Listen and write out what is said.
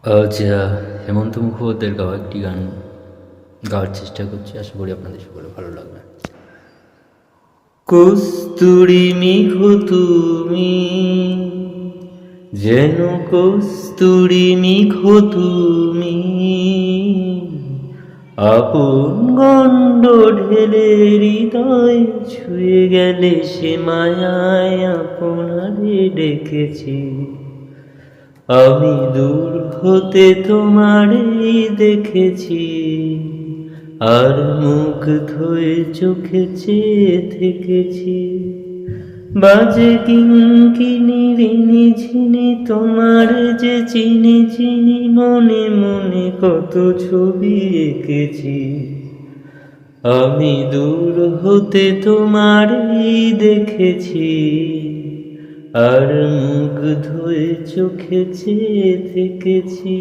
আচ্ছা, হেমন্ত মুখোপাধ্যায়ের গাওয়া একটি গান গাওয়ার চেষ্টা করছি, আশা করি আপনাদের সকলে ভালো লাগবে। কস্তুরী মেঘো তুমি, যেন কস্তুরী মেঘো তুমি, আপন গণ্ড ঢেলে হৃদয় ছুঁয়ে গেলে সে মায়ায় আপনারে ডেকেছি। আমি দূর হতে তোমারই দেখেছি, আর মুখ ধুয়ে চোখে চেয়ে থেকেছি। বাজে কিঙ্কিনি রিনি ঝিনি তোমার যে চিনি চিনি, মনে মনে কত ছবি এঁকেছি। আমি দূর হতে তোমারই দেখেছি, আর মুখ ধুয়ে চোখে চেয়ে থেকেছি।